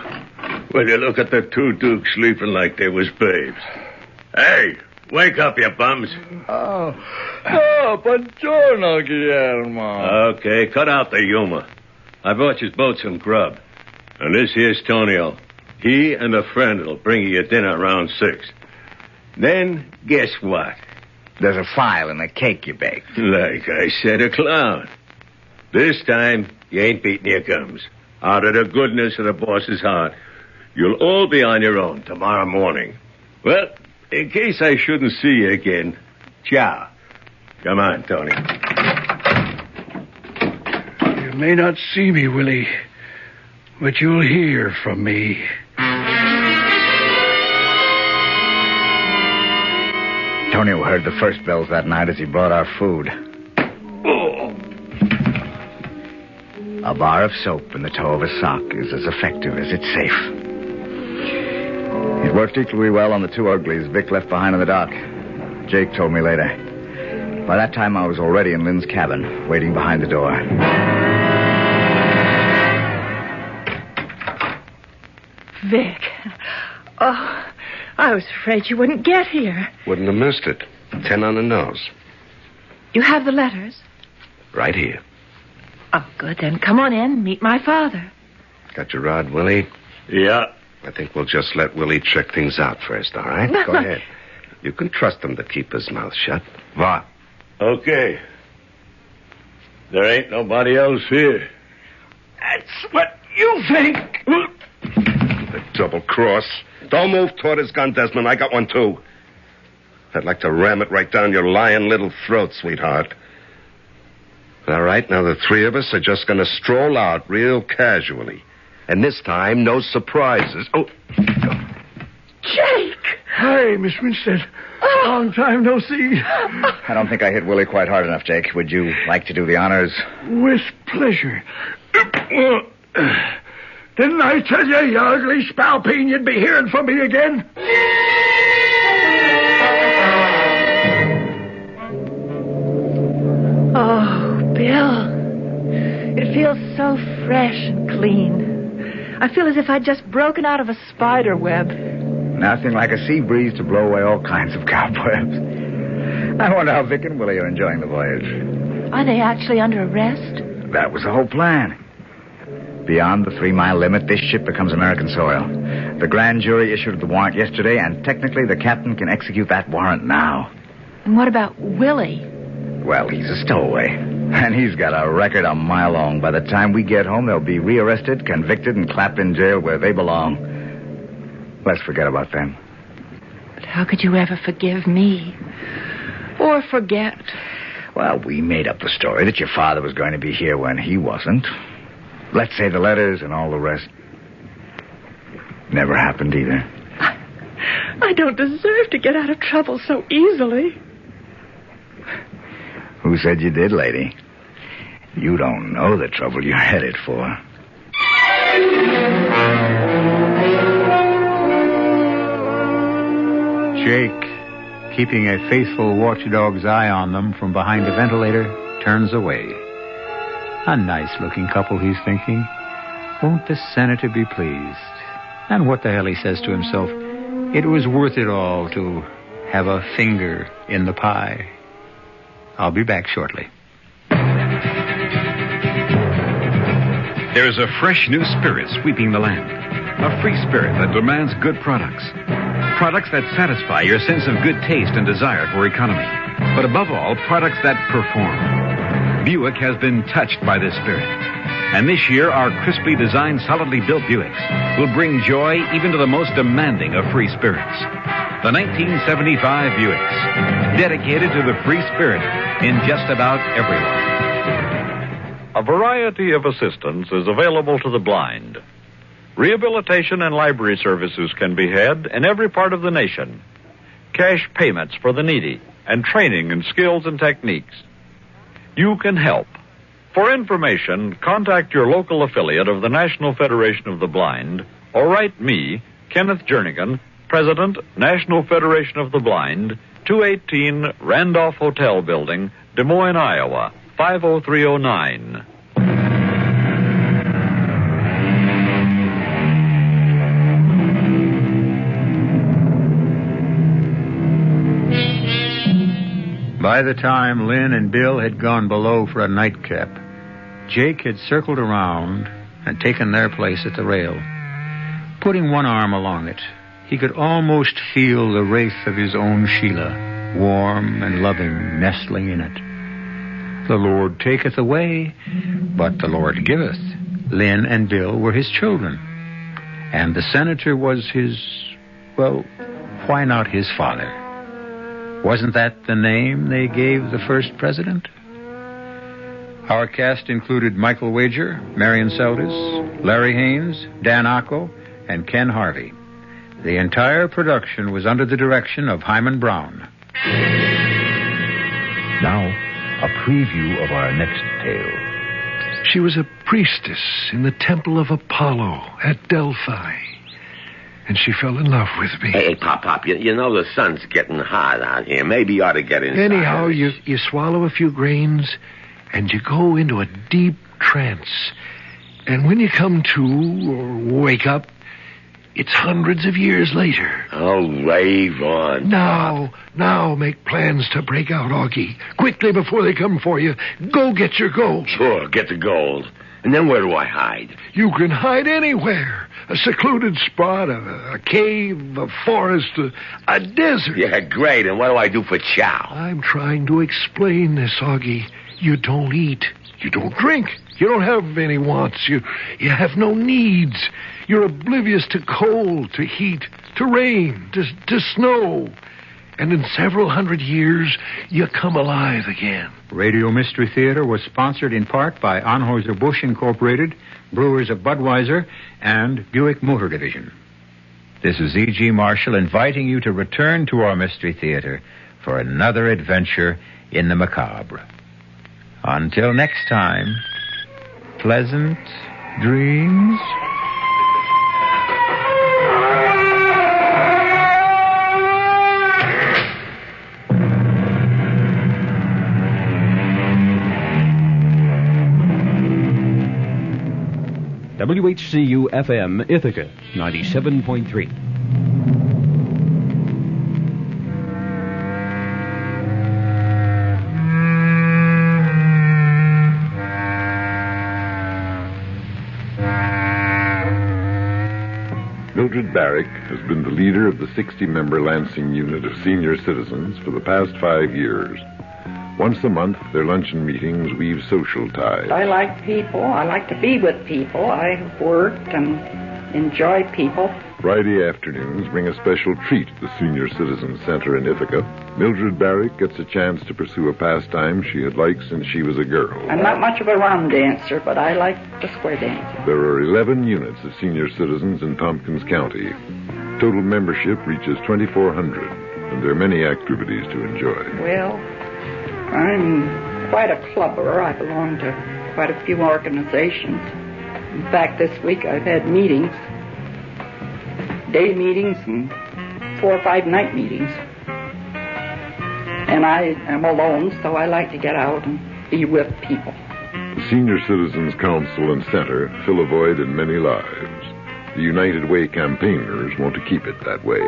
will you look at the two dukes sleeping like they was babes? Hey, wake up, you bums. Oh, buongiorno, Guillermo. Okay, cut out the humor. I brought you both some grub. And this here's Tonio. He and a friend will bring you your dinner around 6. Then, guess what? There's a file in the cake you baked. Like I said, a clown. This time, you ain't beating your gums. Out of the goodness of the boss's heart, you'll all be on your own tomorrow morning. Well, in case I shouldn't see you again, ciao. Come on, Tony. You may not see me, Willie, but you'll hear from me. Tonio heard the first bells that night as he brought our food. A bar of soap in the toe of a sock is as effective as it's safe. It worked equally well on the two uglies Vic left behind in the dock. Jake told me later. By that time, I was already in Lynn's cabin, waiting behind the door. Vic. Oh, I was afraid you wouldn't get here. Wouldn't have missed it. 10 on the nose. You have the letters? Right here. Oh, good. Then come on in. Meet my father. Got your rod, Willie? Yeah. I think we'll just let Willie check things out first, all right? Go ahead. You can trust him to keep his mouth shut. What? Okay. There ain't nobody else here. That's what you think. The double cross. Don't move toward his gun, Desmond. I got one, too. I'd like to ram it right down your lying little throat, sweetheart. All right, now the three of us are just going to stroll out real casually. And this time, no surprises. Oh. Jake! Hi, Miss Winstead. Long time no see. I don't think I hit Willie quite hard enough, Jake. Would you like to do the honors? With pleasure. Didn't I tell you, you ugly spalpeen, you'd be hearing from me again? Oh, Bill. It feels so fresh and clean. I feel as if I'd just broken out of a spider web. Nothing like a sea breeze to blow away all kinds of cobwebs. I wonder how Vic and Willie are enjoying the voyage. Are they actually under arrest? That was the whole plan. Beyond the 3-mile limit, this ship becomes American soil. The grand jury issued the warrant yesterday, and technically the captain can execute that warrant now. And what about Willie? Well, he's a stowaway. And he's got a record a mile long. By the time we get home, they'll be rearrested, convicted, and clapped in jail where they belong. Let's forget about them. But how could you ever forgive me? Or forget? Well, we made up the story that your father was going to be here when he wasn't. Let's say the letters and all the rest never happened either. I don't deserve to get out of trouble so easily. Who said you did, lady? You don't know the trouble you're headed for. Jake, keeping a faithful watchdog's eye on them from behind the ventilator, turns away. A nice-looking couple, he's thinking. Won't the senator be pleased? And what the hell, he says to himself, it was worth it all to have a finger in the pie. I'll be back shortly. There is a fresh new spirit sweeping the land. A free spirit that demands good products. Products that satisfy your sense of good taste and desire for economy. But above all, products that perform. Buick has been touched by this spirit. And this year, our crisply designed, solidly built Buicks will bring joy even to the most demanding of free spirits. The 1975 Buicks, dedicated to the free spirit in just about everyone. A variety of assistance is available to the blind. Rehabilitation and library services can be had in every part of the nation. Cash payments for the needy and training in skills and techniques. You can help. For information, contact your local affiliate of the National Federation of the Blind or write me, Kenneth Jernigan, President, National Federation of the Blind, 218 Randolph Hotel Building, Des Moines, Iowa, 50309. By the time Lynn and Bill had gone below for a nightcap, Jake had circled around and taken their place at the rail. Putting one arm along it, he could almost feel the wraith of his own Sheila, warm and loving, nestling in it. The Lord taketh away, but the Lord giveth. Lynn and Bill were his children, and the senator was his, well, why not his father? Wasn't that the name they gave the first president? Our cast included Michael Wager, Marion Seldes, Larry Haynes, Dan Acco, and Ken Harvey. The entire production was under the direction of Hyman Brown. Now, a preview of our next tale. She was a priestess in the temple of Apollo at Delphi. And she fell in love with me. Hey, Pop, you know the sun's getting hot out here. Maybe you ought to get inside. Anyhow, you swallow a few grains, and you go into a deep trance. And when you come to, or wake up, it's hundreds of years later. Oh, rave on. Now make plans to break out, Augie. Quickly before they come for you. Go get your gold. Sure, get the gold. And then where do I hide? You can hide anywhere. A secluded spot, a cave, a forest, a desert. Yeah, great. And what do I do for chow? I'm trying to explain this, Augie. You don't eat. You don't drink. You don't have any wants. You have no needs. You're oblivious to cold, to heat, to rain, to snow. And in several hundred years, you come alive again. Radio Mystery Theater was sponsored in part by Anheuser-Busch Incorporated, Brewers of Budweiser, and Buick Motor Division. This is E.G. Marshall inviting you to return to our Mystery Theater for another adventure in the macabre. Until next time, pleasant dreams. WHCU-FM Ithaca, 97.3. Mildred Barrick has been the leader of the 60-member Lansing unit of senior citizens for the past 5 years. Once a month, their luncheon meetings weave social ties. I like people. I like to be with people. I work and enjoy people. Friday afternoons bring a special treat at the Senior Citizen Center in Ithaca. Mildred Barrick gets a chance to pursue a pastime she had liked since she was a girl. I'm not much of a round dancer, but I like the square dancing. There are 11 units of senior citizens in Tompkins County. Total membership reaches 2,400, and there are many activities to enjoy. Well, I'm quite a clubber. I belong to quite a few organizations. In fact, this week I've had meetings, day meetings and 4 or 5 night meetings. And I am alone, so I like to get out and be with people. The Senior Citizens Council and Center fill a void in many lives. The United Way campaigners want to keep it that way.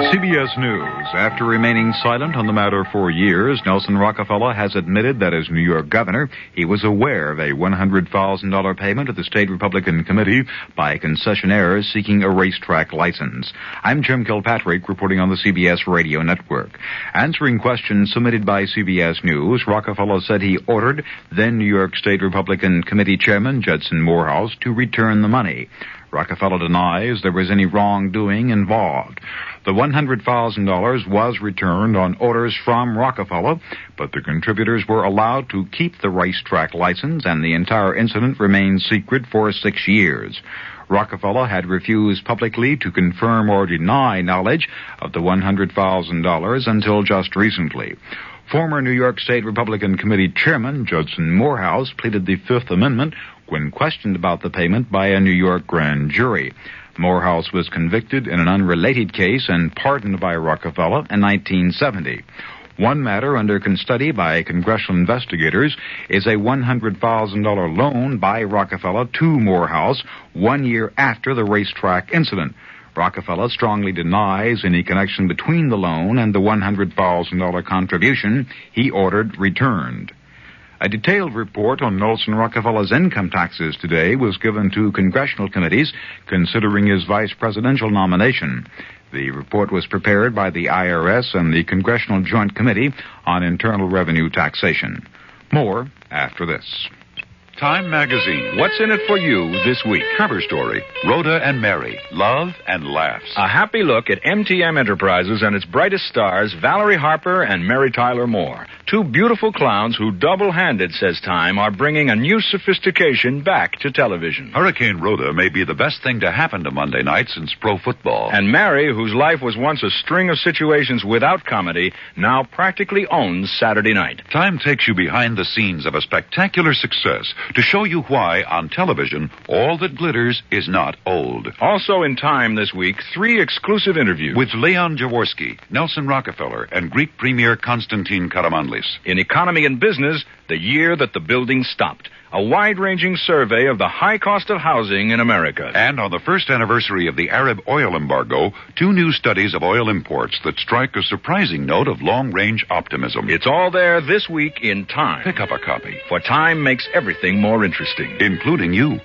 CBS News. After remaining silent on the matter for years, Nelson Rockefeller has admitted that as New York governor, he was aware of a $100,000 payment to the state Republican committee by concessionaires seeking a racetrack license. I'm Jim Kilpatrick reporting on the CBS radio network. Answering questions submitted by CBS News, Rockefeller said he ordered then New York State Republican Committee Chairman Judson Morehouse to return the money. Rockefeller denies there was any wrongdoing involved. The $100,000 was returned on orders from Rockefeller, but the contributors were allowed to keep the racetrack license, and the entire incident remained secret for 6 years. Rockefeller had refused publicly to confirm or deny knowledge of the $100,000 until just recently. Former New York State Republican Committee Chairman Judson Morehouse pleaded the Fifth Amendment when questioned about the payment by a New York grand jury. Morehouse was convicted in an unrelated case and pardoned by Rockefeller in 1970. One matter under study by congressional investigators is a $100,000 loan by Rockefeller to Morehouse 1 year after the racetrack incident. Rockefeller strongly denies any connection between the loan and the $100,000 contribution he ordered returned. A detailed report on Nelson Rockefeller's income taxes today was given to congressional committees considering his vice presidential nomination. The report was prepared by the IRS and the Congressional Joint Committee on Internal Revenue Taxation. More after this. Time Magazine. What's in it for you this week? Cover story. Rhoda and Mary. Love and laughs. A happy look at MTM Enterprises and its brightest stars, Valerie Harper and Mary Tyler Moore. Two beautiful clowns who double-handed, says Time, are bringing a new sophistication back to television. Hurricane Rhoda may be the best thing to happen to Monday night since pro football. And Mary, whose life was once a string of situations without comedy, now practically owns Saturday night. Time takes you behind the scenes of a spectacular success to show you why, on television, all that glitters is not old. Also in Time this week, 3 exclusive interviews. With Leon Jaworski, Nelson Rockefeller, and Greek Premier Konstantin Karamanlis. In Economy and Business, the year that the building stopped. A wide-ranging survey of the high cost of housing in America. And on the first anniversary of the Arab oil embargo, 2 new studies of oil imports that strike a surprising note of long-range optimism. It's all there this week in Time. Pick up a copy. For Time makes everything more interesting. Including you.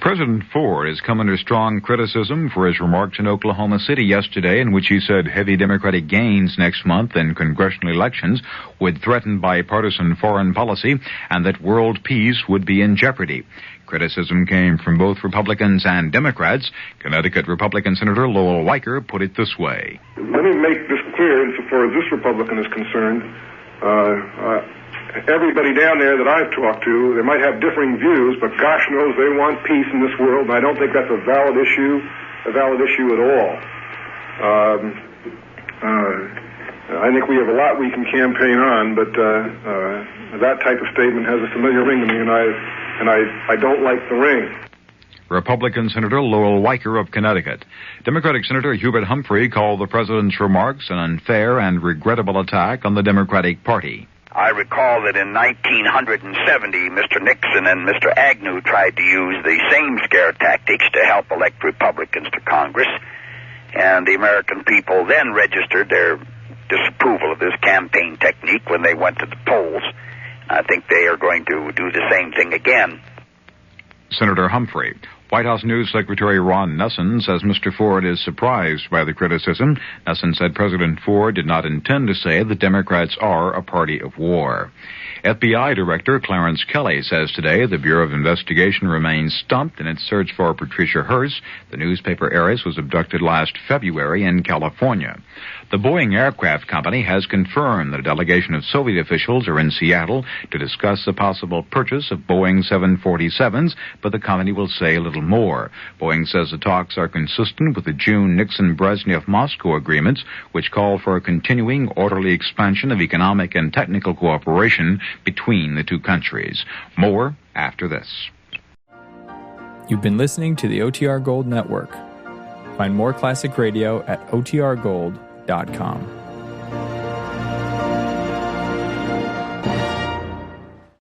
President Ford has come under strong criticism for his remarks in Oklahoma City yesterday, in which he said heavy Democratic gains next month in congressional elections would threaten bipartisan foreign policy and that world peace would be in jeopardy. Criticism came from both Republicans and Democrats. Connecticut Republican Senator Lowell Weicker put it this way. Let me make this clear insofar as this Republican is concerned. Everybody down there that I've talked to, they might have differing views, but gosh knows they want peace in this world, and I don't think that's a valid issue at all. I think we have a lot we can campaign on, but that type of statement has a familiar ring to me, and I don't like the ring. Republican Senator Lowell Weicker of Connecticut. Democratic Senator Hubert Humphrey called the president's remarks an unfair and regrettable attack on the Democratic Party. I recall that in 1970, Mr. Nixon and Mr. Agnew tried to use the same scare tactics to help elect Republicans to Congress, and the American people then registered their disapproval of this campaign technique when they went to the polls. I think they are going to do the same thing again. Senator Humphrey. White House News Secretary Ron Nessen says Mr. Ford is surprised by the criticism. Nessen said President Ford did not intend to say that Democrats are a party of war. FBI Director Clarence Kelly says today the Bureau of Investigation remains stumped in its search for Patricia Hearst. The newspaper heiress was abducted last February in California. The Boeing Aircraft Company has confirmed that a delegation of Soviet officials are in Seattle to discuss the possible purchase of Boeing 747s, but the company will say a little more. Boeing says the talks are consistent with the June Nixon-Brezhnev-Moscow agreements, which call for a continuing orderly expansion of economic and technical cooperation between the two countries. More after this. You've been listening to the OTR Gold Network. Find more classic radio at otrgold.com.